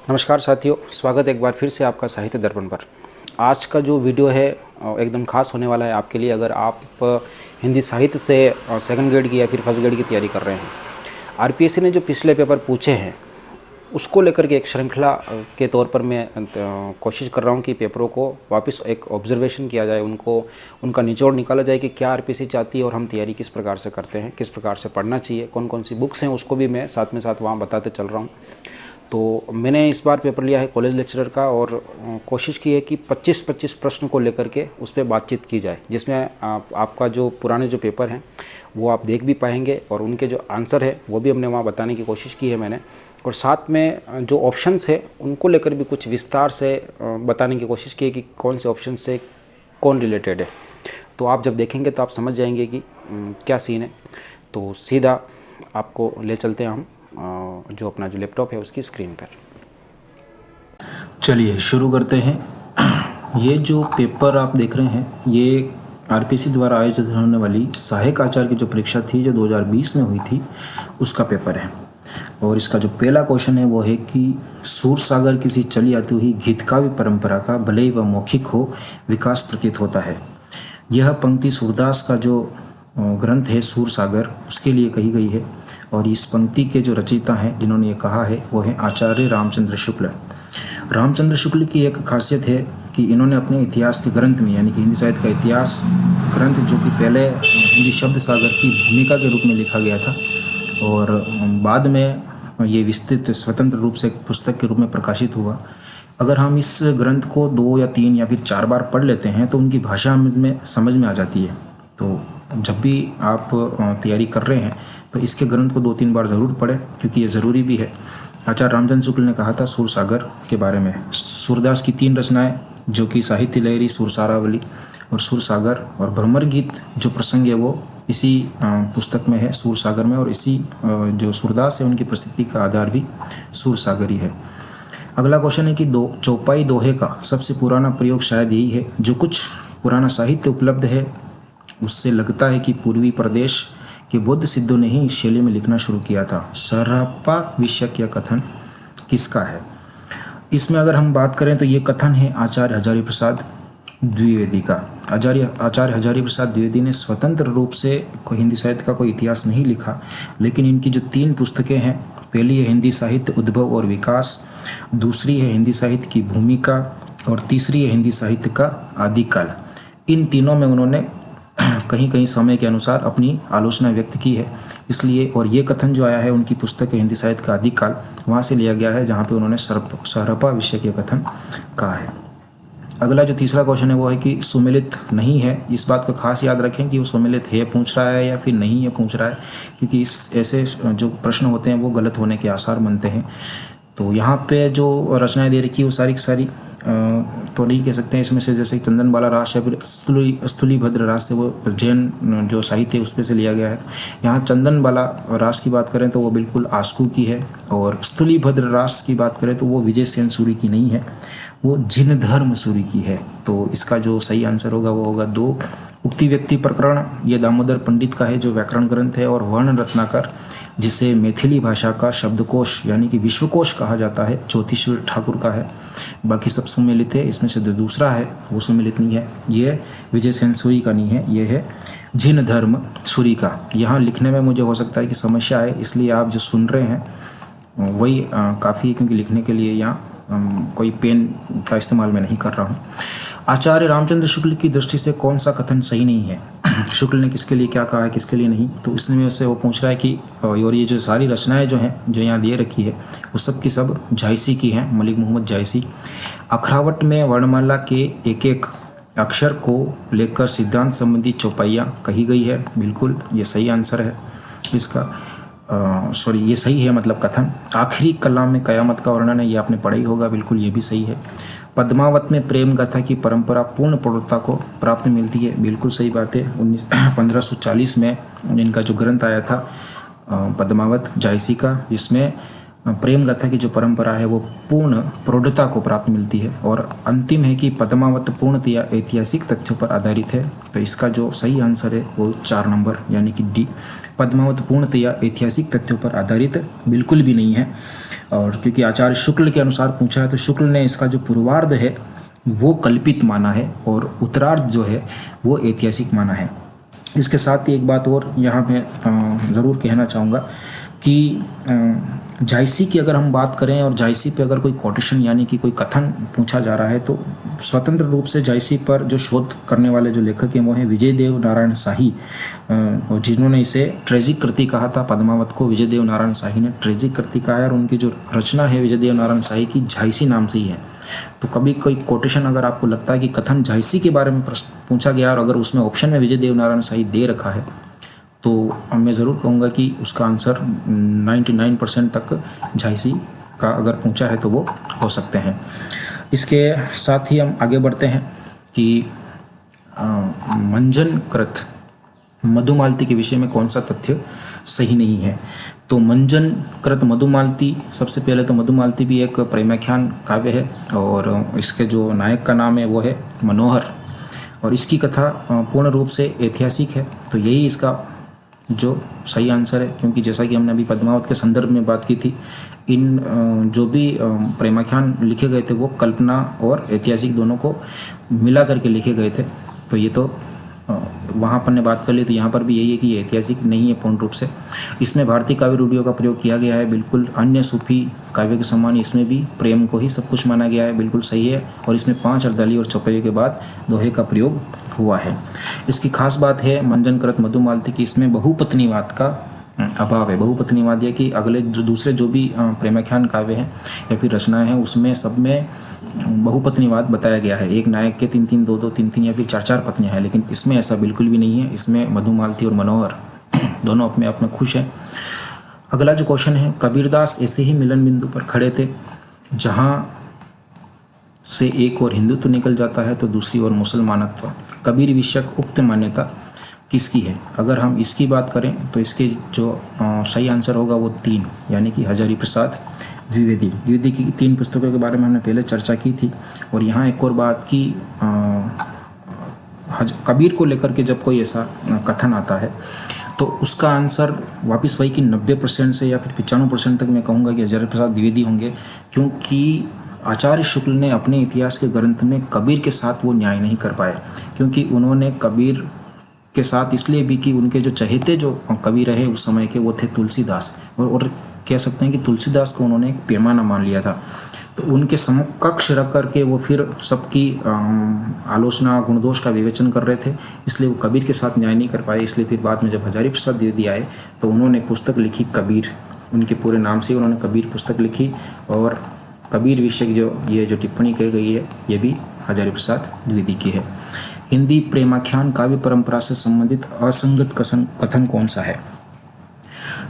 नमस्कार साथियों, स्वागत है एक बार फिर से आपका साहित्य दर्पण पर। आज का जो वीडियो है एकदम खास होने वाला है आपके लिए, अगर आप हिंदी साहित्य से सेकंड ग्रेड की या फिर फर्स्ट ग्रेड की तैयारी कर रहे हैं। आरपीएससी ने जो पिछले पेपर पूछे हैं उसको लेकर के एक श्रृंखला के तौर पर मैं कोशिश कर रहा हूं कि पेपरों को वापस एक ऑब्जर्वेशन किया जाए, उनका निचोड़ निकाला जाए कि क्या आरपीएससी चाहती है और हम तैयारी किस प्रकार से करते हैं, किस प्रकार से पढ़ना चाहिए, कौन कौन सी बुक्स हैं, उसको भी मैं साथ में साथ वहाँ बताते चल रहा हूँ। तो मैंने इस बार पेपर लिया है कॉलेज लेक्चरर का और कोशिश की है कि 25-25 प्रश्न को लेकर के उस पर बातचीत की जाए, जिसमें आपका जो पुराने जो पेपर हैं वो आप देख भी पाएंगे और उनके जो आंसर है वो भी हमने वहाँ बताने की कोशिश की है मैंने। और साथ में जो ऑप्शंस है उनको लेकर भी कुछ विस्तार से बताने की कोशिश की है कि कौन से ऑप्शन से कौन रिलेटेड है। तो आप जब देखेंगे तो आप समझ जाएंगे कि क्या सीन है। तो सीधा आपको ले चलते हैं हम जो अपना जो लैपटॉप है उसकी स्क्रीन पर। चलिए शुरू करते हैं। ये जो पेपर आप देख रहे हैं ये आरपीएससी द्वारा आयोजित होने वाली सहायक आचार्य की जो परीक्षा थी जो 2020 में हुई थी उसका पेपर है। और इसका जो पहला क्वेश्चन है वो है कि सूरसागर किसी चली आती हुई गीत काव्य परंपरा का भले ही वह मौखिक हो विकास प्रतीत होता है। यह पंक्ति सूरदास का जो ग्रंथ है सूरसागर उसके लिए कही गई है और इस पंक्ति के जो रचयिता हैं जिन्होंने ये कहा है वो है आचार्य रामचंद्र शुक्ल। रामचंद्र शुक्ल की एक खासियत है कि इन्होंने अपने इतिहास के ग्रंथ में यानी कि हिंदी साहित्य का इतिहास ग्रंथ जो कि पहले हिंदी शब्द सागर की भूमिका के रूप में लिखा गया था और बाद में ये विस्तृत स्वतंत्र रूप से एक पुस्तक के रूप में प्रकाशित हुआ। अगर हम इस ग्रंथ को 2 या 3 या फिर 4 बार पढ़ लेते हैं तो उनकी भाषा में समझ में आ जाती है। तो जब भी आप तैयारी कर रहे हैं तो इसके ग्रंथ को 2-3 बार ज़रूर पढ़ें क्योंकि ये ज़रूरी भी है। आचार्य रामचंद्र शुक्ल ने कहा था सूरसागर के बारे में। सूरदास की 3 रचनाएं जो कि साहित्य लहरी, सूरसारावली और सूरसागर और भ्रमर गीत जो प्रसंग है वो इसी पुस्तक में है सूरसागर में और इसी जो सूरदास है उनकी प्रसिद्धि का आधार भी सूरसागर ही है। अगला क्वेश्चन है कि चौपाई दोहे का सबसे पुराना प्रयोग शायद यही है। जो कुछ पुराना साहित्य उपलब्ध है उससे लगता है कि पूर्वी प्रदेश के बौद्ध सिद्धों ने ही इस शैली में लिखना शुरू किया था। सरहप्पा विषयक यह कथन किसका है? इसमें अगर हम बात करें तो ये कथन है आचार्य हजारी प्रसाद द्विवेदी का। आचार्य हजारी प्रसाद द्विवेदी ने स्वतंत्र रूप से कोई हिंदी साहित्य का कोई इतिहास नहीं लिखा, लेकिन इनकी जो 3 पुस्तकें हैं, पहली है हिंदी साहित्य उद्भव और विकास, दूसरी है हिंदी साहित्य की भूमिका और तीसरी है हिंदी साहित्य का आदिकाल। इन तीनों में उन्होंने कहीं कहीं समय के अनुसार अपनी आलोचना व्यक्त की है। इसलिए और ये कथन जो आया है उनकी पुस्तक हिंदी साहित्य का आदिकाल वहाँ से लिया गया है जहाँ पे उन्होंने सरहप्पा विषय के कथन कहा है। अगला जो तीसरा क्वेश्चन है वो है कि सुमेलित नहीं है। इस बात को खास याद रखें कि वो सुमेलित है पूछ रहा है या फिर नहीं है पूछ रहा है, क्योंकि ऐसे जो प्रश्न होते हैं वो गलत होने के आसार बनते हैं। तो यहाँ पे जो रचनाएं दे रखी है वो सारी की सारी तो नहीं कह सकते हैं इसमें से, जैसे चंदन बाला रास या फिर स्थूलीभद्र रास से वो जैन जो साहित्य है उसमें से लिया गया है। यहाँ चंदन बाला रास की बात करें तो वो बिल्कुल आस्कू की है और स्थूलीभद्र रास की बात करें तो वो विजय सेन सूरी की नहीं है, वो जिन धर्म सूरी की है। तो इसका जो सही आंसर होगा वो होगा 2। उक्ति व्यक्ति प्रकरण ये दामोदर पंडित का है जो व्याकरण ग्रंथ है और वर्ण रत्नाकर जिसे मैथिली भाषा का शब्दकोश यानी कि विश्वकोश कहा जाता है ज्योतिश्वर ठाकुर का है। बाकी सब सुमेलित है, इसमें से जो दूसरा है वो सुमेलित नहीं है, ये विजय सेन सूरी का नहीं है, ये है जिन धर्म सूरी का। यहाँ लिखने में मुझे हो सकता है कि समस्या है, इसलिए आप जो सुन रहे हैं वही काफ़ी है, क्योंकि लिखने के लिए यहाँ कोई पेन का इस्तेमाल मैं नहीं कर रहा हूँ। आचार्य रामचंद्र शुक्ल की दृष्टि से कौन सा कथन सही नहीं है? शुक्ल ने किसके लिए क्या कहा है, किसके लिए नहीं? तो इसमें से वो पूछ रहा है कि और ये जो सारी रचनाएं जो हैं जो यहाँ दे रखी है वो सब की सब जायसी की हैं, मलिक मोहम्मद जायसी। अखरावट में वर्णमाला के एक एक अक्षर को लेकर सिद्धांत संबंधी चौपाइयाँ कही गई है, बिल्कुल ये सही आंसर है इसका। ये सही है मतलब कथन। आखिरी कलाम में कयामत का वर्णन है, ये आपने पढ़ा ही होगा, बिल्कुल ये भी सही है। पद्मावत में प्रेम गाथा की परंपरा पूर्ण प्रौढ़ता को प्राप्त मिलती है, बिल्कुल सही बात है। 1540 में इनका जो ग्रंथ आया था पद्मावत जायसी का, जिसमें प्रेम गाथा की जो परंपरा है वो पूर्ण प्रौढ़ता को प्राप्त मिलती है। और अंतिम है कि पद्मावत पूर्णतया ऐतिहासिक तथ्यों पर आधारित है। तो इसका जो सही आंसर है वो 4 नंबर यानी कि डी। पद्मावत पूर्णतया ऐतिहासिक तथ्यों पर आधारित बिल्कुल भी नहीं है। और क्योंकि आचार्य शुक्ल के अनुसार पूछा है तो शुक्ल ने इसका जो पूर्वार्ध है वो कल्पित माना है और उत्तरार्ध जो है वो ऐतिहासिक माना है। इसके साथ ही एक बात और यहाँ मैं ज़रूर कहना चाहूँगा कि जायसी की अगर हम बात करें और जायसी पे अगर कोई कोटेशन यानी कि कोई कथन पूछा जा रहा है तो स्वतंत्र रूप से जायसी पर जो शोध करने वाले जो लेखक हैं वो हैं विजय देव नारायण शाही, और जिन्होंने इसे ट्रेजिक कृति कहा था। पद्मावत को विजय देव नारायण शाही ने ट्रेजिक कृति कहा है और उनकी जो रचना है विजय देव नारायण शाही की जायसी नाम से ही है। तो कभी कोई कोटेशन अगर आपको लगता है कि कथन जायसी के बारे में पूछा गया और अगर उसमें ऑप्शन में विजय देव नारायण शाही दे रखा है तो मैं ज़रूर कहूँगा कि उसका आंसर 99% तक जायसी का अगर पूछा है तो वो हो सकते हैं। इसके साथ ही हम आगे बढ़ते हैं कि मंजनकृत मधुमालती के विषय में कौन सा तथ्य सही नहीं है। तो मंजनकृत मधुमालती, सबसे पहले तो मधुमालती भी एक प्रेमाख्यान काव्य है और इसके जो नायक का नाम है वो है मनोहर और इसकी कथा पूर्ण रूप से ऐतिहासिक है। तो यही इसका जो सही आंसर है, क्योंकि जैसा कि हमने अभी पद्मावत के संदर्भ में बात की थी, इन जो भी प्रेमाख्यान लिखे गए थे वो कल्पना और ऐतिहासिक दोनों को मिला करके लिखे गए थे। तो ये तो वहाँ पर ने बात कर ली, तो यहाँ पर भी यही है कि ये ऐतिहासिक नहीं है पूर्ण रूप से। इसमें भारतीय काव्य रूढ़ियों का प्रयोग किया गया है, बिल्कुल अन्य सूफी काव्य के समान इसमें भी प्रेम को ही सब कुछ माना गया है, बिल्कुल सही है। और इसमें 5 अर्दाली और चौपाइयों के बाद दोहे का प्रयोग हुआ है। इसकी खास बात है मंजनकृत मधुमालती की, इसमें बहुपत्नीवाद का अभाव है। बहुपत्नीवाद यह कि अगले जो दूसरे जो भी प्रेमाख्यान काव्य हैं या फिर रचनाएं हैं उसमें सब में बहुपत्नीवाद बताया गया है। एक नायक के 3-3, 2-2, 3-3 या फिर 4-4 पत्नियां हैं, लेकिन इसमें ऐसा बिल्कुल भी नहीं है। इसमें मधुमालती और मनोहर दोनों अपने आप में खुश हैं। अगला जो क्वेश्चन है, कबीरदास ऐसे ही मिलन बिंदु पर खड़े थे जहाँ से एक और हिंदुत्व निकल जाता है तो दूसरी ओर मुसलमानत्व। कबीर विषयक उक्त मान्यता किसकी है? अगर हम इसकी बात करें तो इसके जो सही आंसर होगा वो 3, यानी कि हजारी प्रसाद द्विवेदी। द्विवेदी की 3 पुस्तकों के बारे में हमने पहले चर्चा की थी। और यहाँ एक और बात कि कबीर को लेकर के जब कोई ऐसा कथन आता है तो उसका आंसर वापस वही कि 90% से या फिर 95% तक मैं कहूँगा कि हजारी प्रसाद द्विवेदी होंगे, क्योंकि आचार्य शुक्ल ने अपने इतिहास के ग्रंथ में कबीर के साथ वो न्याय नहीं कर पाए। क्योंकि उन्होंने कबीर के साथ इसलिए भी कि उनके जो चहेते जो कवि रहे उस समय के वो थे तुलसीदास, और कह सकते हैं कि तुलसीदास को उन्होंने एक पैमाना मान लिया था। तो उनके समकक्ष रख करके वो फिर सबकी आलोचना गुणदोष का विवेचन कर रहे थे, इसलिए वो कबीर के साथ न्याय नहीं कर पाए। इसलिए फिर बाद में जब हजारी प्रसाद द्विवेदी आए तो उन्होंने पुस्तक लिखी कबीर, उनके पूरे नाम से उन्होंने कबीर पुस्तक लिखी। और कबीर विषय जो टिप्पणी की गई है ये भी हजारी प्रसाद द्विवेदी की है। हिंदी प्रेमाख्यान काव्य परंपरा से संबंधित असंगत कथन कौन सा है?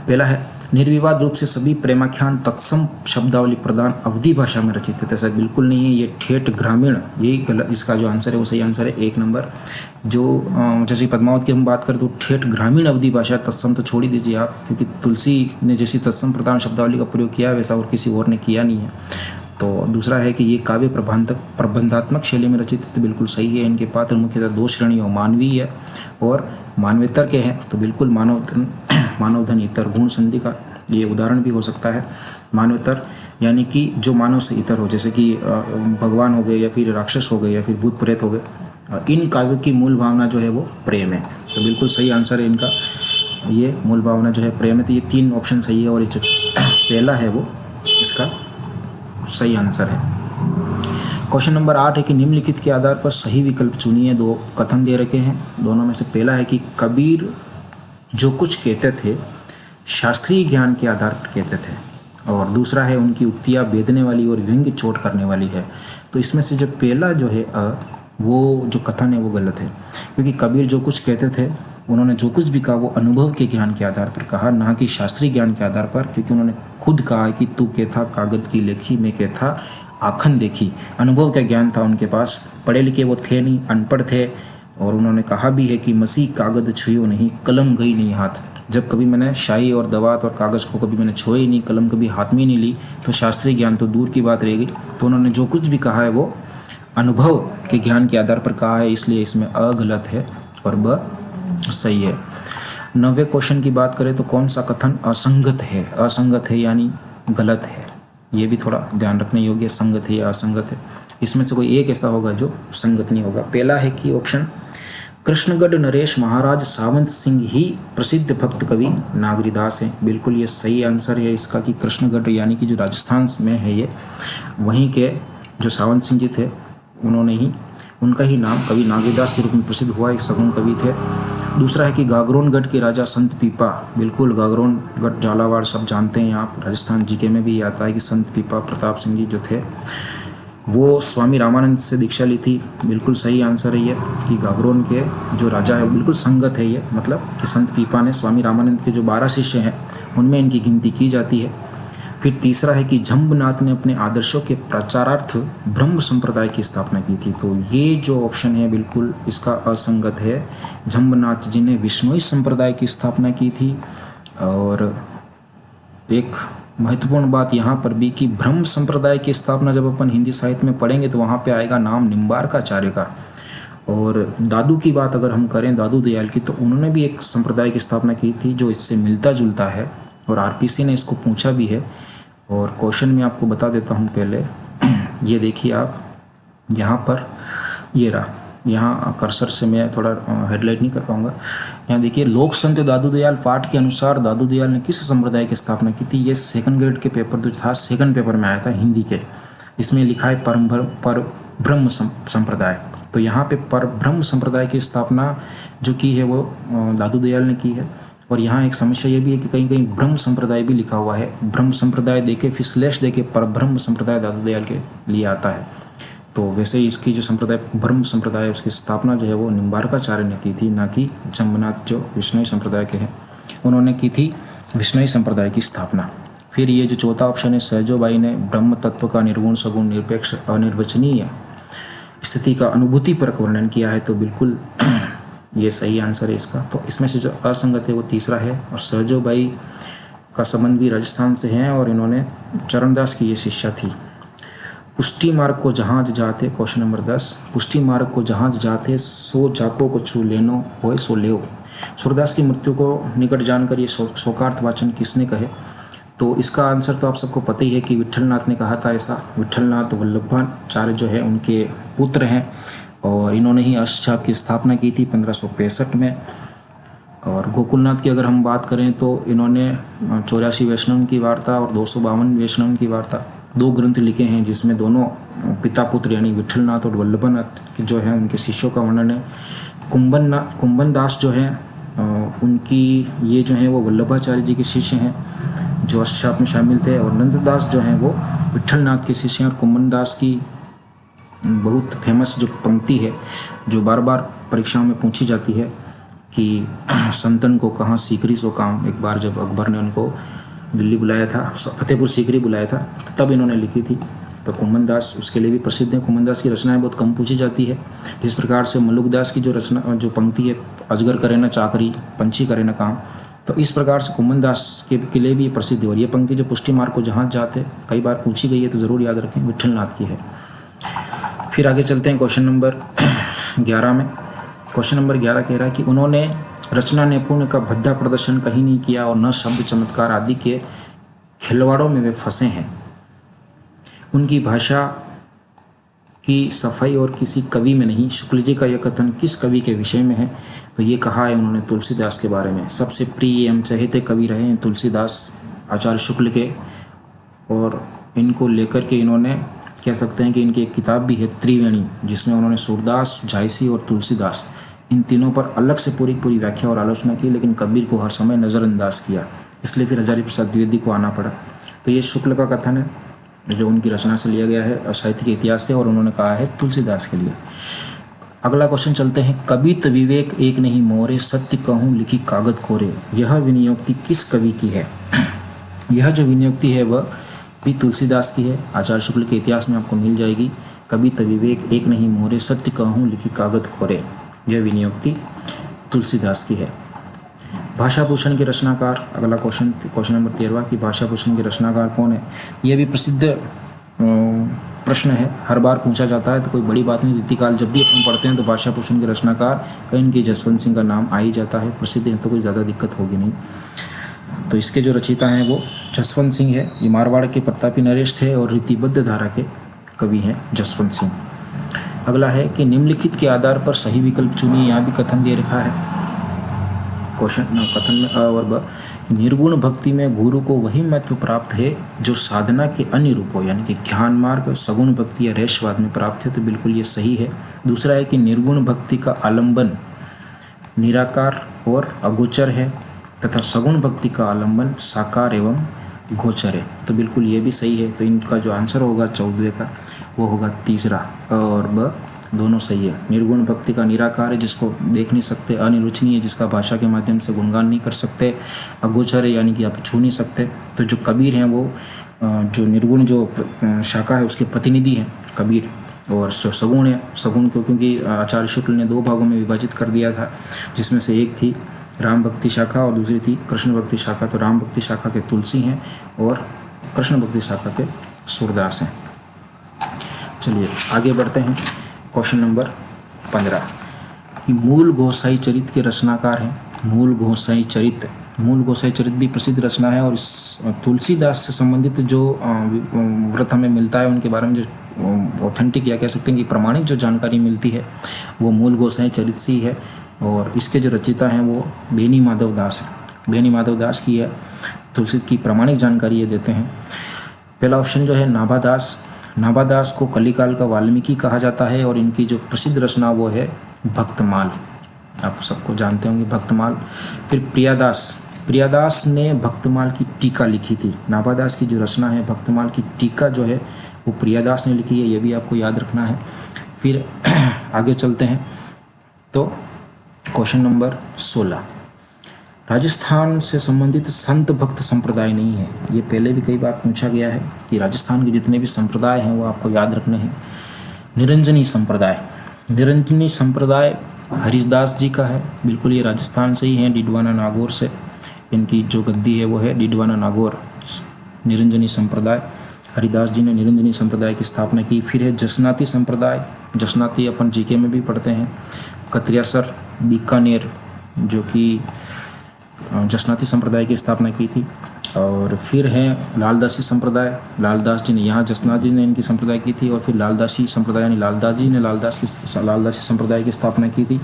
पहला है, निर्विवाद रूप से सभी प्रेमाख्यान तत्सम शब्दावली प्रदान अवधी भाषा में रचित थे। ऐसा बिल्कुल नहीं है, ये ठेठ ग्रामीण, यही गलत, इसका जो आंसर है वो सही आंसर है 1 नंबर। जो जैसे पद्मावत की हम बात करें तो ठेठ ग्रामीण अवधी भाषा, तत्सम तो छोड़ ही दीजिए आप, क्योंकि तुलसी ने जैसी तत्सम प्रदान शब्दावली का प्रयोग किया वैसा और किसी और ने किया नहीं है। तो दूसरा है कि ये काव्य प्रबंधात्मक शैली में रचित थे, बिल्कुल सही है। इनके पात्र मुख्यतः 2 श्रेणियों मानवीय और मानवेतर के हैं, तो बिल्कुल मानवधन इतर गुण संधि का ये उदाहरण भी हो सकता है। मानवेतर यानी कि जो मानव से इतर हो, जैसे कि भगवान हो गए या फिर राक्षस हो गए या फिर भूत प्रेत हो गए। इन काव्यों की मूल भावना जो है वो प्रेम है, तो बिल्कुल सही आंसर है इनका, ये मूल भावना जो है प्रेम है। तो ये 3 ऑप्शन सही है और जो पहला है वो इसका सही आंसर है। क्वेश्चन नंबर 8 है कि निम्नलिखित के आधार पर सही विकल्प चुनिए। 2 कथन दे रखे हैं, दोनों में से पहला है कि कबीर जो कुछ कहते थे शास्त्रीय ज्ञान के आधार पर कहते थे, और दूसरा है उनकी उक्तियाँ बेधने वाली और व्यंग्य चोट करने वाली है। तो इसमें से जो पहला जो है वो जो कथन है वो गलत है, क्योंकि कबीर जो कुछ कहते थे, उन्होंने जो कुछ भी कहा वो अनुभव के ज्ञान के आधार पर कहा, ना कि शास्त्रीय ज्ञान के आधार पर। क्योंकि उन्होंने खुद कहा कि तू कहता कागद की लेखी, मैं कहता आखन देखी। अनुभव का ज्ञान था उनके पास, पढ़े लिखे वो थे नहीं, अनपढ़ थे। और उन्होंने कहा भी है कि मसीह कागद छुयो नहीं, कलम गई नहीं हाथ। जब कभी मैंने शाही और दवात और कागज़ को कभी मैंने छुए ही नहीं, कलम कभी हाथ में नहीं ली, तो शास्त्रीय ज्ञान तो दूर की बात रहेगी। तो उन्होंने जो कुछ भी कहा है वो अनुभव के ज्ञान के आधार पर कहा है, इसलिए इसमें अ गलत है और ब सही है। 9वें क्वेश्चन की बात करें तो कौन सा कथन असंगत है? असंगत है यानी गलत है। ये भी थोड़ा ध्यान रखने योग्य, संगत है या असंगत है। इसमें से कोई एक ऐसा होगा जो संगत नहीं होगा। पहला है कि ऑप्शन कृष्णगढ़ नरेश महाराज सावंत सिंह ही प्रसिद्ध भक्त कवि नागरीदास हैं। बिल्कुल ये सही आंसर है इसका कि कृष्णगढ़ यानी कि जो राजस्थान में है ये, वहीं के जो सावंत सिंह जी थे उन्होंने ही, उनका ही नाम कवि नागरीदास के रूप में प्रसिद्ध हुआ, एक सगुण कवि थे। दूसरा है कि गागरोनगढ़ के राजा संत पीपा, बिल्कुल गागरोनगढ़ झालावाड़ सब जानते हैं आप, राजस्थान जीके में भी आता है कि संत पीपा प्रताप सिंह जी जो थे वो स्वामी रामानंद से दीक्षा ली थी। बिल्कुल सही आंसर है ये कि गागरोन के जो राजा है, बिल्कुल संगत है ये, मतलब कि संत पीपा ने स्वामी रामानंद के जो 12 शिष्य हैं उनमें इनकी गिनती की जाती है। फिर तीसरा है कि जम्बनाथ ने अपने आदर्शों के प्रचारार्थ ब्रह्म संप्रदाय की स्थापना की थी। तो ये जो ऑप्शन है बिल्कुल इसका असंगत है। जम्बनाथ जी ने विष्णुई संप्रदाय की स्थापना की थी। और एक महत्वपूर्ण बात यहाँ पर भी कि ब्रह्म संप्रदाय की स्थापना जब अपन हिंदी साहित्य में पढ़ेंगे तो वहाँ पे आएगा नाम निम्बार्काचार्य का। और दादू की बात अगर हम करें, दादू दयाल की, तो उन्होंने भी एक संप्रदाय की स्थापना की थी जो इससे मिलता जुलता है, और आरपीसी ने इसको पूछा भी है। और क्वेश्चन में आपको बता देता हूँ पहले, ये देखिए आप यहाँ पर, ये रहा, यहाँ कर्सर से मैं थोड़ा हेडलाइट नहीं कर पाऊँगा, यहाँ देखिए, लोक संत दादू दयाल पाठ के अनुसार दादू दयाल ने किस संप्रदाय की स्थापना की थी। ये सेकंड ग्रेड के पेपर जो था, सेकंड पेपर में आया था हिंदी के, इसमें लिखा है पर ब्रह्म संप्रदाय। तो यहाँ पे पर ब्रह्म संप्रदाय की स्थापना जो की है वो दादू दयाल ने की है। और यहाँ एक समस्या ये भी है कि कहीं कहीं ब्रह्म संप्रदाय भी लिखा हुआ है, ब्रह्म संप्रदाय देके फिर स्लैश देके पर ब्रह्म संप्रदाय दादू दयाल के लिए आता है। तो वैसे ही इसकी जो संप्रदाय ब्रह्म संप्रदाय है उसकी स्थापना जो है वो निम्बार्काचार्य ने की थी, ना कि जम्बनाथ जो विष्णुई संप्रदाय के हैं उन्होंने की थी विष्णुई संप्रदाय की स्थापना। फिर ये जो चौथा ऑप्शन है, सहजोबाई ने ब्रह्म तत्व का निर्गुण सगुण निरपेक्ष अनिर्वचनीय स्थिति का अनुभूति पर वर्णन किया है। तो बिल्कुल ये सही आंसर है इसका। तो इसमें से जो असंगत है वो तीसरा है। और सहजोबाई का संबंध भी राजस्थान से है और इन्होंने चरणदास की ये शिष्या थी। पुष्टि मार्ग को जहाज जाते, क्वेश्चन नंबर 10, पुष्टि मार्ग को जहाज जाते सो जाको को छू लेनो होए सो लेओ। सूरदास की मृत्यु को निकट जानकर ये शोकार्थ वाचन किसने कहे। तो इसका आंसर तो आप सबको पता ही है कि विट्ठलनाथ ने कहा था ऐसा। विट्ठलनाथ वल्लभाचार्य जो है उनके पुत्र हैं और इन्होंने ही अष्टछाप की स्थापना की थी 1565 में। और गोकुलनाथ की अगर हम बात करें तो इन्होंने 84 वैष्णव की वार्ता और 252 वैष्णव की वार्ता, 2 ग्रंथ लिखे हैं जिसमें दोनों पिता पुत्र यानी विट्ठलनाथ और वल्लभनाथ जो है उनके शिष्यों का वर्णन है। कुंभन दास जो है उनकी ये जो है वो वल्लभाचार्य जी के शिष्य हैं जो अष्टछाप में शामिल थे। और नंददास जो हैं वो विट्ठलनाथ के शिष्य हैं। और कुंभन दास की बहुत फेमस जो पंक्ति है जो बार बार परीक्षाओं में पूछी जाती है कि संतन को कहाँ सीकरी सो काम। एक बार जब अकबर ने उनको दिल्ली बुलाया था, फतेहपुर सीकरी बुलाया था, तो तब इन्होंने लिखी थी। तो कुंभन दास उसके लिए भी प्रसिद्ध है। कुंभन दास की रचनाएं बहुत कम पूछी जाती है। जिस प्रकार से मलुकदास की जो रचना जो पंक्ति है, अजगर करे ना चाकरी पंछी करे ना काम, तो इस प्रकार से कुंभन दास के लिए भी प्रसिद्ध है। और ये पंक्ति जो पुष्टि मार्ग को जहाज जाते कई बार पूछी गई है, तो ज़रूर याद रखें, विट्ठलनाथ की है। फिर आगे चलते हैं क्वेश्चन नंबर 11 में। क्वेश्चन नंबर 11 कह रहा है कि उन्होंने रचना नैपुण्य का भद्दा प्रदर्शन कहीं नहीं किया और न शब्द चमत्कार आदि के खिलवाड़ों में वे फंसे हैं। उनकी भाषा की सफाई और किसी कवि में नहीं। शुक्ल जी का यह कथन किस कवि के विषय में है। तो ये कहा है उन्होंने तुलसीदास के बारे में। सबसे प्रिय एवं चहेते कवि रहे हैं तुलसीदास आचार्य शुक्ल के। और इनको लेकर के इन्होंने कह सकते हैं कि इनकी एक किताब भी है त्रिवेणी, जिसमें उन्होंने सूरदास, झांसी और तुलसीदास इन तीनों पर अलग से पूरी व्याख्या और आलोचना की, लेकिन कबीर को हर समय नज़रअंदाज किया। इसलिए फिर हजारी प्रसाद द्विवेदी को आना पड़ा। तो ये शुक्ल का कथन है जो उनकी रचना से लिया गया है, साहित्य के इतिहास से, और उन्होंने कहा है तुलसीदास के लिए। अगला क्वेश्चन चलते हैं। कवित विवेक एक नहीं मोरे, सत्य कहूँ लिखी कागज कोरे। यह विनियोक्ति किस कवि की है। यह जो विनियोक्ति है वह भी तुलसीदास की है। आचार्य शुक्ल के इतिहास में आपको मिल जाएगी। कवित विवेक एक नहीं मोरे, सत्य कहूँ लिखी कागज कोरे। यह विनियोक्ति तुलसीदास की है। भाषाभूषण के रचनाकार, अगला क्वेश्चन नंबर 13 की भाषाभूषण के रचनाकार कौन है। यह भी प्रसिद्ध प्रश्न है, हर बार पूछा जाता है, तो कोई बड़ी बात नहीं। रीतिकाल जब भी अपन पढ़ते हैं तो भाषाभूषण के रचनाकार कहीं इनके जसवंत सिंह का नाम आ ही जाता है। प्रसिद्ध है तो कोई ज़्यादा दिक्कत होगी नहीं। तो इसके जो रचयिता हैं वो जसवंत सिंह है। ये मारवाड़ के प्रतापी नरेश थे और रीतिबद्ध धारा के कवि हैं जसवंत सिंह। अगला है कि निम्नलिखित के आधार पर सही विकल्प चुनिए। यहाँ भी कथन दे रखा है क्वेश्चन कथन में अ और ब। निर्गुण भक्ति में गुरु को वही महत्व प्राप्त है जो साधना के अन्य रूपों यानी कि ज्ञान मार्ग, सगुण भक्ति या रहस्यवाद में प्राप्त है, तो बिल्कुल ये सही है। दूसरा है कि निर्गुण भक्ति का आलंबन निराकार और अगोचर है तथा सगुण भक्ति का आलंबन साकार एवं गोचर है, तो बिल्कुल ये भी सही है। तो इनका जो आंसर होगा 14 का वो होगा तीसरा, अ और ब दोनों सही है। निर्गुण भक्ति का निराकार है जिसको देख नहीं सकते, अनिरुचनीय जिसका भाषा के माध्यम से गुणगान नहीं कर सकते, अगोचर है यानी कि आप छू नहीं सकते। तो जो कबीर हैं वो जो निर्गुण जो शाखा है उसके प्रतिनिधि हैं कबीर, और जो सगुण है, सगुण को क्योंकि आचार्य शुक्ल ने 2 भागों में विभाजित कर दिया था, जिसमें से एक थी राम भक्ति शाखा और दूसरी थी कृष्ण भक्ति शाखा। तो राम भक्ति शाखा के तुलसी हैं और कृष्ण भक्ति शाखा के सूरदास हैं। चलिए आगे बढ़ते हैं। क्वेश्चन नंबर 15 कि मूल गोसाई चरित के रचनाकार हैं। मूल गोसाई चरित भी प्रसिद्ध रचना है और इस तुलसीदास से संबंधित जो व्रत हमें मिलता है उनके बारे में जो ऑथेंटिक या कह सकते हैं कि प्रमाणिक जो जानकारी मिलती है वो मूल गोसाई चरित से ही है। और इसके जो रचयिता हैं वो बेनी माधव दास है। बेनी माधव दास की है तुलसी की प्रमाणिक जानकारी ये देते हैं। पहला ऑप्शन जो है नाभादास। नाभादास को कलिकाल का वाल्मीकि कहा जाता है और इनकी जो प्रसिद्ध रचना वो है भक्तमाल, आप सबको जानते होंगे भक्तमाल। फिर प्रियादास ने भक्तमाल की टीका लिखी थी। नाभादास की जो रचना है भक्तमाल की टीका जो है वो प्रियादास ने लिखी है, ये भी आपको याद रखना है। फिर आगे चलते हैं तो क्वेश्चन नंबर 16 राजस्थान से संबंधित संत भक्त संप्रदाय नहीं है। ये पहले भी कई बार पूछा गया है कि राजस्थान के जितने भी संप्रदाय हैं वो आपको याद रखने हैं। निरंजनी संप्रदाय हरिदास जी का है, बिल्कुल ये राजस्थान से ही है, डिडवाना नागौर से इनकी जो गद्दी है वो है डिडवाना नागौर। निरंजनी संप्रदाय, हरिदास जी ने निरंजनी संप्रदाय की स्थापना की। फिर है जसनाती संप्रदाय, जसनाती अपन जीके में भी पढ़ते हैं। कतरियासर बीकानेर जो कि जसनाती संप्रदाय की स्थापना की थी। और फिर है लालदासी संप्रदाय, लालदास जी ने यहाँ जसनाथ जी ने इनकी संप्रदाय की थी। और फिर लालदासी संप्रदाय यानी लालदास जी ने लालदासी संप्रदाय की स्थापना की थी।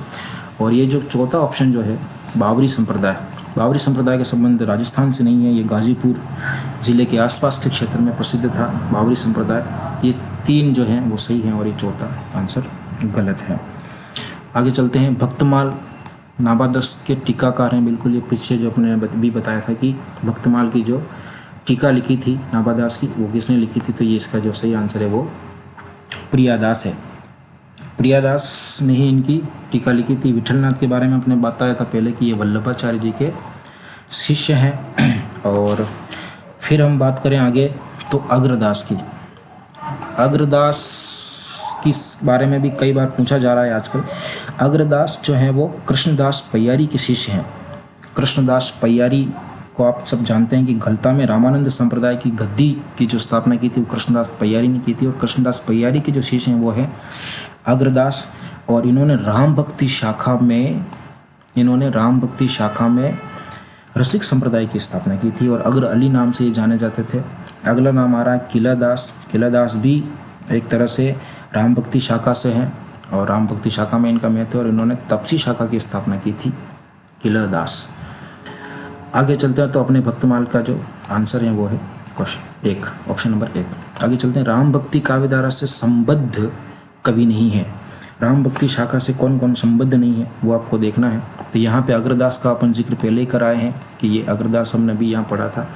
और ये जो चौथा ऑप्शन जो है बावरी संप्रदाय का संबंध राजस्थान से नहीं है, ये गाजीपुर जिले के आसपास के क्षेत्र में प्रसिद्ध था बावरी संप्रदाय। ये 3 जो हैं वो सही हैं और ये चौथा आंसर गलत है। आगे चलते हैं। भक्तमाल नाभादास के टीकाकार हैं, बिल्कुल ये पीछे जो अपने भी बताया था कि भक्तमाल की जो टीका लिखी थी नाभादास की वो किसने लिखी थी, तो ये इसका जो सही आंसर है वो प्रियादास है। प्रियादास ने ही इनकी टीका लिखी थी। विठलनाथ के बारे में आपने बताया था पहले कि ये वल्लभाचार्य जी के शिष्य हैं। और फिर हम बात करें आगे तो अग्रदास की। अग्रदास किस बारे में भी कई बार पूछा जा रहा है आजकल। अग्रदास जो है वो कृष्णदास पय्यारी के शिष्य हैं। कृष्णदास पय्यारी को आप सब जानते हैं कि गलता में रामानंद संप्रदाय की गद्दी की जो स्थापना की थी वो कृष्णदास पय्यारी ने की थी। और कृष्णदास पय्यारी के जो शिष्य हैं वो है अग्रदास। और इन्होंने राम भक्ति शाखा में रसिक संप्रदाय की स्थापना की थी और अग्र अली नाम से ये जाने जाते थे। अगला नाम आ रहा है किलादास। किलादास भी एक तरह से राम भक्ति शाखा से हैं और राम भक्ति शाखा में इनका महत्व है और इन्होंने तपसी शाखा की स्थापना की थी किलादास। आगे चलते हैं तो अपने भक्तमाल का जो आंसर है वो है क्वेश्चन 1, ऑप्शन नंबर 1। आगे चलते हैं। राम भक्ति काव्यधारा से संबद्ध कवि नहीं है। राम भक्ति शाखा से कौन कौन संबद्ध नहीं है वो आपको देखना है। तो यहाँ पे अग्रदास का अपन जिक्र पहले ही कराए हैं कि ये अग्रदास हमने भी यहाँ पढ़ा था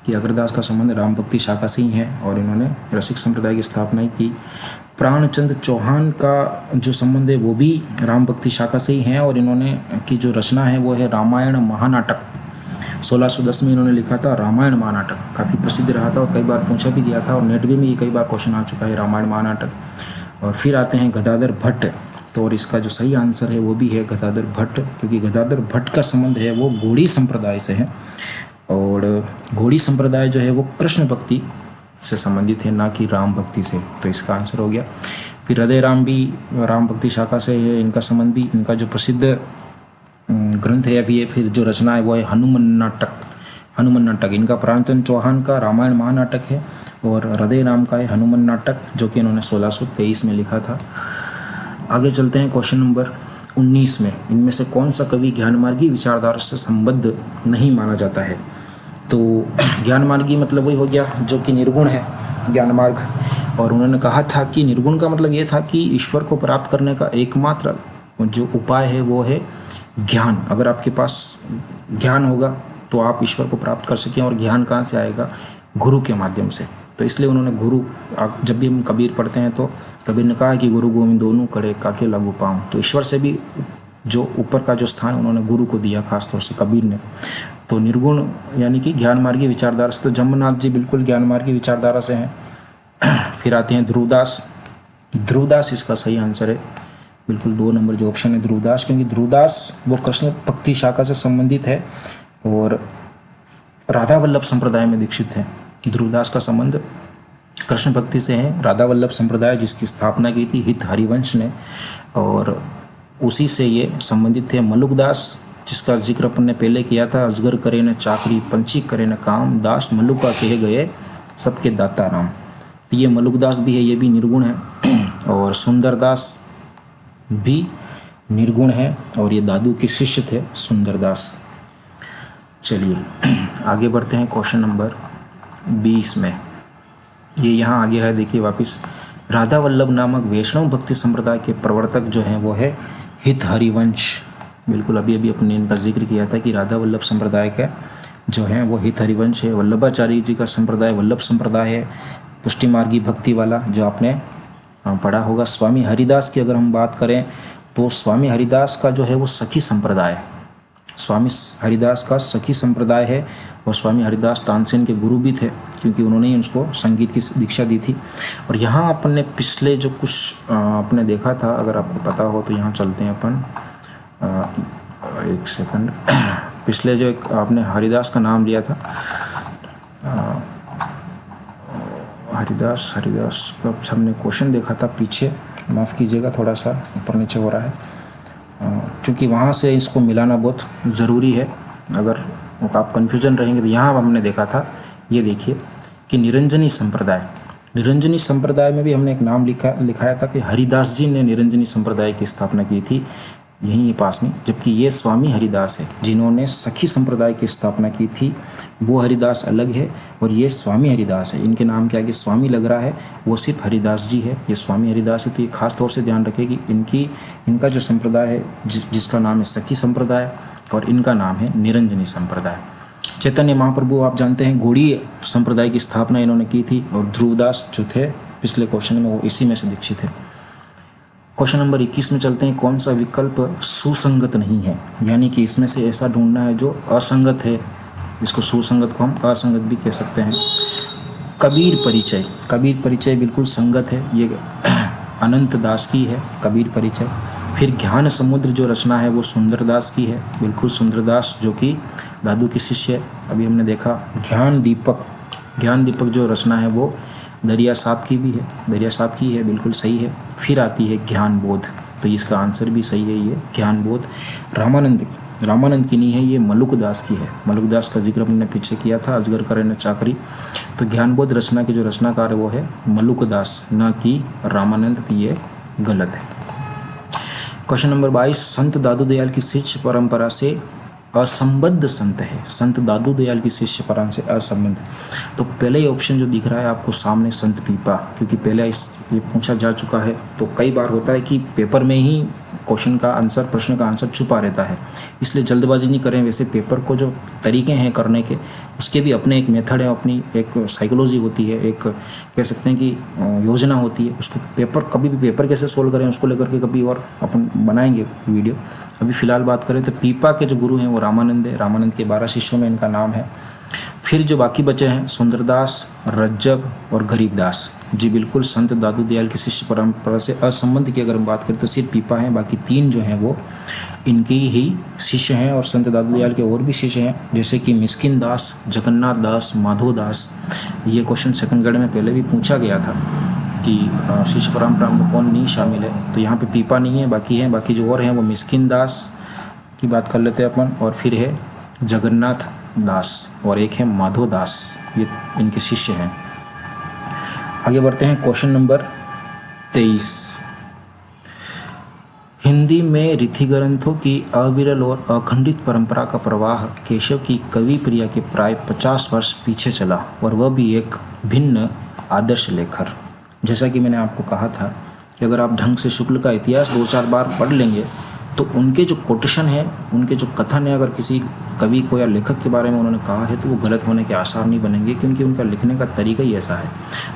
कि अग्रदास का संबंध राम भक्ति शाखा से ही है और इन्होंने रसिक संप्रदाय की स्थापना की। प्राणचंद चौहान का जो संबंध है वो भी राम भक्ति शाखा से ही है और इन्होंने की जो रचना है वो है रामायण महानाटक। 1610 में इन्होंने लिखा था रामायण महानाटक, काफ़ी प्रसिद्ध रहा था और कई बार पूछा भी गया था और नेट भी में ये कई बार क्वेश्चन आ चुका है रामायण महानाटक। और फिर आते हैं गदाधर भट्ट। तो और इसका जो सही आंसर है वो भी है गदाधर भट्ट, क्योंकि गदाधर भट्ट का संबंध है वो घोड़ी संप्रदाय से है और घोड़ी संप्रदाय जो है वो कृष्ण भक्ति से संबंधित है, ना कि राम भक्ति से। तो इसका आंसर हो गया। फिर हृदय राम भी राम भक्ति शाखा से है, इनका संबंध भी। इनका जो प्रसिद्ध ग्रंथ है अभी फिर जो रचना है वो है हनुमान नाटक। हनुमान नाटक इनका प्राणचंद्र चौहान का रामायण महानाटक है, और हृदय नाम का है हनुमान नाटक जो कि इन्होंने 1623 में लिखा था। आगे चलते हैं क्वेश्चन नंबर 19 में। इनमें से कौन सा कवि ज्ञानमार्गी विचारधारा से संबद्ध नहीं माना जाता है? तो ज्ञानमार्गी मतलब वही हो गया जो कि निर्गुण है, ज्ञानमार्ग। और उन्होंने कहा था कि निर्गुण का मतलब ये था कि ईश्वर को प्राप्त करने का एकमात्र जो उपाय है वो है ज्ञान। अगर आपके पास ज्ञान होगा तो आप ईश्वर को प्राप्त कर सकें, और ज्ञान कहाँ से आएगा? गुरु के माध्यम से। तो इसलिए उन्होंने गुरु, आप जब भी हम कबीर पढ़ते हैं तो कबीर ने कहा कि गुरु गोविंद दोनों कड़े काके लागू पाऊँ। तो ईश्वर से भी जो ऊपर का जो स्थान उन्होंने गुरु को दिया खासतौर से कबीर ने। तो निर्गुण यानी कि ज्ञानमार्गी विचारधारा से, तो जम्बूनाथ जी बिल्कुल ज्ञानमार्गी विचारधारा से हैं। फिर आते हैं ध्रुवदास। ध्रुवदास इसका सही आंसर है, बिल्कुल 2 नंबर जो ऑप्शन है ध्रुवदास, क्योंकि ध्रुवदास वो कृष्ण भक्ति शाखा से संबंधित है और राधा वल्लभ संप्रदाय में दीक्षित है। ध्रुवदास का संबंध कृष्ण भक्ति से है। राधा वल्लभ संप्रदाय जिसकी स्थापना की थी हित हरिवंश ने, और उसी से ये संबंधित थे। मलुकदास जिसका जिक्र अपन ने पहले किया था, अजगर करे न चाकरी पंछी करे न काम, दास मलुका कहे गए सबके दाता राम। तो ये मलुकदास भी है, ये भी निर्गुण है। और सुंदरदास भी निर्गुण है, और ये दादू के शिष्य थे सुंदरदास। चलिए आगे बढ़ते हैं क्वेश्चन नंबर 20 में। ये यहाँ आगे है, देखिए वापस। राधा वल्लभ नामक वैष्णव भक्ति संप्रदाय के प्रवर्तक जो हैं वो है हित हरिवंश। बिल्कुल अभी अभी अपने इनका जिक्र किया था कि राधा वल्लभ संप्रदाय का जो है वो हित हरिवंश है। वल्लभाचार्य जी का संप्रदाय वल्लभ संप्रदाय है, पुष्टि मार्गी भक्ति वाला जो आपने पढ़ा होगा। स्वामी हरिदास की अगर हम बात करें तो स्वामी हरिदास का जो है वो सखी संप्रदाय है। स्वामी हरिदास का सखी संप्रदाय है, और स्वामी हरिदास तानसेन के गुरु भी थे, क्योंकि उन्होंने ही उसको संगीत की दीक्षा दी थी। और यहाँ अपन ने पिछले जो कुछ आपने देखा था, अगर आपको पता हो तो यहाँ चलते हैं अपन। एक सेकंड। पिछले जो एक आपने हरिदास का नाम लिया था, हरिदास का हमने क्वेश्चन देखा था पीछे, माफ़ कीजिएगा थोड़ा सा ऊपर नीचे हो रहा है, क्योंकि वहाँ से इसको मिलाना बहुत ज़रूरी है। अगर आप कन्फ्यूजन रहेंगे तो यहाँ हमने देखा था, ये देखिए कि निरंजनी संप्रदाय। निरंजनी संप्रदाय में भी हमने एक नाम लिखाया था कि हरिदास जी ने निरंजनी संप्रदाय की स्थापना की थी, यहीं पास में। जबकि ये स्वामी हरिदास है जिन्होंने सखी संप्रदाय की स्थापना की थी, वो हरिदास अलग है और ये स्वामी हरिदास है। इनके नाम के आगे स्वामी लग रहा है, वो सिर्फ हरिदास जी है, ये स्वामी हरिदास है। तो ये खास तौर से ध्यान रखें कि इनका जो संप्रदाय है जिसका नाम है सखी संप्रदाय, और इनका नाम है निरंजनी संप्रदाय। चैतन्य महाप्रभु आप जानते हैं गौड़ीय संप्रदाय की स्थापना इन्होंने की थी, और ध्रुवदास जो थे पिछले क्वेश्चन में वो इसी में से दीक्षित है। क्वेश्चन नंबर 21 में चलते हैं। कौन सा विकल्प सुसंगत नहीं है? यानी कि इसमें से ऐसा ढूंढना है जो असंगत है, इसको सुसंगत को हम असंगत भी कह सकते हैं। कबीर परिचय। कबीर परिचय बिल्कुल संगत है, ये अनंत दास की है कबीर परिचय। फिर ज्ञान समुद्र जो रचना है वो सुंदरदास की है, बिल्कुल सुंदरदास जो कि दादू की शिष्य है। अभी हमने देखा ज्ञान दीपक जो रचना है वो दरिया साहब की भी है, दरिया साहब की है, बिल्कुल सही है। फिर आती है ज्ञान बोध, तो इसका आंसर भी सही है, ये ज्ञान बोध रामानंद की नहीं है, ये मलुकदास की है। मलुकदास का जिक्र हमने पीछे किया था, अजगर करे न चाकरी। तो ज्ञान बोध रचना के जो रचनाकार है वो है मलुकदास, न कि रामानंद, ये गलत है। Question number 22। संत दादू दयाल की शिष्य परंपरा से असंबद्ध संत है। संत दादू दयाल की शिष्य परंपरा से असंबद्ध, तो पहले ही ऑप्शन जो दिख रहा है आपको सामने संत पीपा, क्योंकि पहले ये पूछा जा चुका है। तो कई बार होता है कि पेपर में ही क्वेश्चन का आंसर, प्रश्न का आंसर छुपा रहता है, इसलिए जल्दबाजी नहीं करें। वैसे पेपर को जो तरीके हैं करने के, उसके भी अपने एक मेथड है, अपनी एक साइकोलॉजी होती है, एक कह सकते हैं कि योजना होती है। उसको पेपर कभी भी पेपर कैसे सोल्व करें उसको लेकर के कभी और अपन बनाएंगे वीडियो। अभी फ़िलहाल बात करें तो पीपा के जो गुरु हैं वो रामानंद है। रामानंद के 12 शिष्यों में इनका नाम है। फिर जो बाकी बचे हैं सुंदरदास, रज्जब और गरीबदास, जी बिल्कुल संत दादू दयाल की शिष्य परंपरा से असंबद्ध की अगर हम बात करें तो सिर्फ पीपा हैं, बाकी 3 जो हैं वो इनकी ही शिष्य हैं। और संत दादू दयाल के और भी शिष्य हैं, जैसे कि मिस्किन दास, जगन्नाथ दास, माधव दास। ये क्वेश्चन सेकंड ग्रेड में पहले भी पूछा गया था कि शिष्य परंपरा में कौन नहीं शामिल है, तो यहाँ पे पीपा नहीं है, बाकी जो और हैं वो मिस्किन दास की बात कर लेते हैं अपन, और फिर है जगन्नाथ दास और एक है माधव दास, ये इनके शिष्य हैं। आगे बढ़ते हैं क्वेश्चन नंबर 23। हिंदी में रीति ग्रंथों की अविरल और अखंडित परंपरा का प्रवाह केशव की कवि प्रिया के प्राय 50 वर्ष पीछे चला, और वह भी एक भिन्न आदर्श लेखक। जैसा कि मैंने आपको कहा था कि अगर आप ढंग से शुक्ल का इतिहास 2-4 बार पढ़ लेंगे तो उनके जो कोटेशन है, उनके जो कथन है, अगर किसी कवि को या लेखक के बारे में उन्होंने कहा है तो वो गलत होने के आसार नहीं बनेंगे, क्योंकि उनका लिखने का तरीका ही ऐसा है।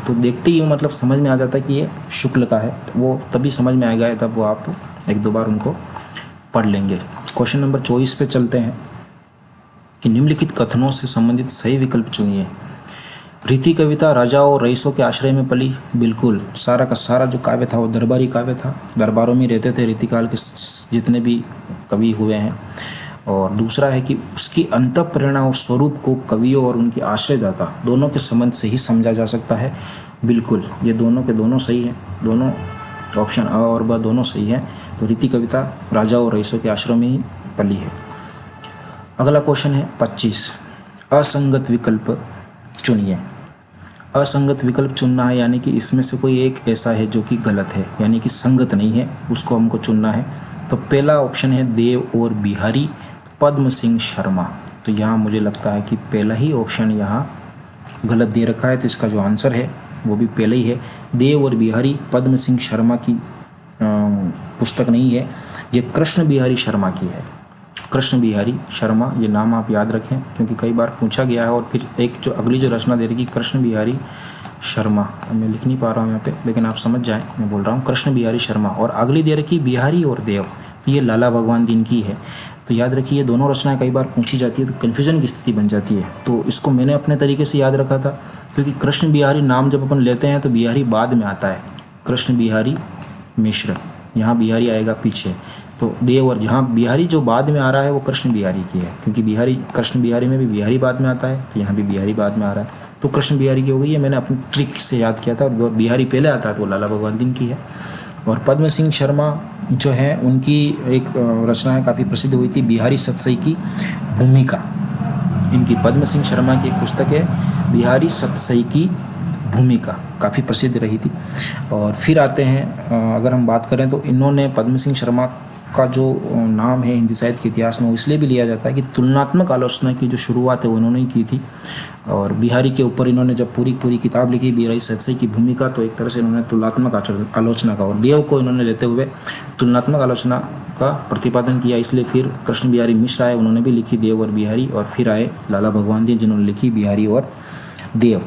तो देखते ही मतलब समझ में आ जाता है कि ये शुक्ल का है, वो तभी समझ में आएगा तब वो आप 1-2 बार उनको पढ़ लेंगे। क्वेश्चन नंबर 24 पे चलते हैं कि निम्नलिखित कथनों से संबंधित सही विकल्प चुनिए। रीति कविता राजाओं और रईसों के आश्रय में पली। बिल्कुल, सारा का सारा जो काव्य था वो दरबारी काव्य था, दरबारों में रहते थे रीतिकाल के जितने भी कवि हुए हैं। और दूसरा है कि उसकी अंतःप्रेरणा और स्वरूप को कवियों और उनके आश्रयदाता दोनों के संबंध से ही समझा जा सकता है। बिल्कुल, ये दोनों के दोनों सही हैं, दोनों ऑप्शन अ और ब दोनों सही हैं। तो रीति कविता राजा और रईसों के आश्रम में ही पली है। अगला क्वेश्चन है 25। असंगत विकल्प चुनिए। असंगत विकल्प चुनना है, यानी कि इसमें से कोई एक ऐसा है जो कि गलत है, यानी कि संगत नहीं है, उसको हमको चुनना है। तो पहला ऑप्शन है देव और बिहारी पद्म सिंह शर्मा। तो यहाँ मुझे लगता है कि पहला ही ऑप्शन यहाँ गलत दे रखा है, तो इसका जो आंसर है वो भी पहले ही है। देव और बिहारी पद्म सिंह शर्मा की पुस्तक नहीं है, ये कृष्ण बिहारी शर्मा की है। कृष्ण बिहारी शर्मा, ये नाम आप याद रखें क्योंकि कई बार पूछा गया है। और फिर एक जो अगली जो रचना दे रखी कृष्ण बिहारी शर्मा, मैं लिख नहीं पा रहा हूँ यहाँ पे, लेकिन आप समझ जाएं मैं बोल रहा हूँ कृष्ण बिहारी शर्मा। और अगली दे रखी बिहारी और देव, तो ये लाला भगवान दिन की है। तो याद रखिए, ये दोनों रचनाएं कई बार पूछी जाती है तो कन्फ्यूजन की स्थिति बन जाती है। तो इसको मैंने अपने तरीके से याद रखा था, क्योंकि कृष्ण बिहारी नाम जब अपन लेते हैं तो बिहारी बाद में आता है, कृष्ण बिहारी मिश्र, यहाँ बिहारी आएगा पीछे। तो देव और जहाँ बिहारी जो बाद में आ रहा है वो कृष्ण बिहारी की है, क्योंकि बिहारी कृष्ण बिहारी में भी बिहारी बाद में आता है, तो यहाँ भी बिहारी बाद में आ रहा है, तो कृष्ण बिहारी की हो गई है। मैंने अपनी ट्रिक से याद किया था, और बिहारी पहले आता है तो वो लाला भगवान दिन की है। और पद्म सिंह शर्मा जो है उनकी एक रचना है काफ़ी प्रसिद्ध हुई थी, बिहारी सतसई की भूमिका। इनकी पद्म सिंह शर्मा की एक पुस्तक है बिहारी सतसई की भूमिका, काफ़ी प्रसिद्ध रही थी। और फिर आते हैं अगर हम बात करें तो इन्होंने पद्म सिंह शर्मा का जो नाम है हिंदी साहित्य के इतिहास में वो इसलिए भी लिया जाता है कि तुलनात्मक आलोचना की जो शुरुआत है वो उन्होंने ही की थी। और बिहारी के ऊपर इन्होंने जब पूरी किताब लिखी बिहारी सतसई की भूमिका, तो एक तरह से इन्होंने तुलनात्मक आलोचना का, और देव को इन्होंने लेते हुए तुलनात्मक आलोचना का प्रतिपादन किया। इसलिए फिर कृष्ण बिहारी मिश्र आए, उन्होंने भी लिखी देव और बिहारी, और फिर आए लाला भगवान दिन जिन्होंने लिखी बिहारी और देव।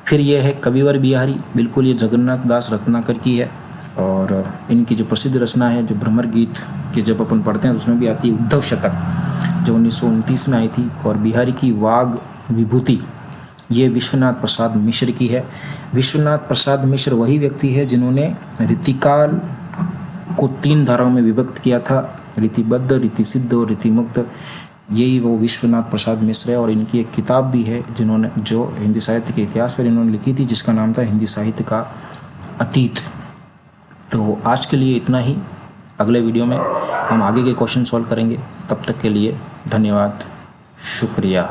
फिर ये है कविवर बिहारी, बिल्कुल ये जगन्नाथ दास रत्नाकर की है। और इनकी जो प्रसिद्ध रचना है जो भ्रमर गीत के जब अपन पढ़ते हैं तो उसमें भी आती है उद्धव शतक, जो 1929 में आई थी। और बिहारी की वाग विभूति ये विश्वनाथ प्रसाद मिश्र की है। विश्वनाथ प्रसाद मिश्र वही व्यक्ति है जिन्होंने रीतिकाल को 3 धाराओं में विभक्त किया था, रीतिबद्ध, रीतिसिद्ध और रीतिमुक्त। यही वो विश्वनाथ प्रसाद मिश्र है। और इनकी एक किताब भी है जिन्होंने जो हिंदी साहित्य के इतिहास पर इन्होंने लिखी थी, जिसका नाम था हिंदी साहित्य का अतीत। तो आज के लिए इतना ही। अगले वीडियो में हम आगे के क्वेश्चन सॉल्व करेंगे। तब तक के लिए धन्यवाद, शुक्रिया।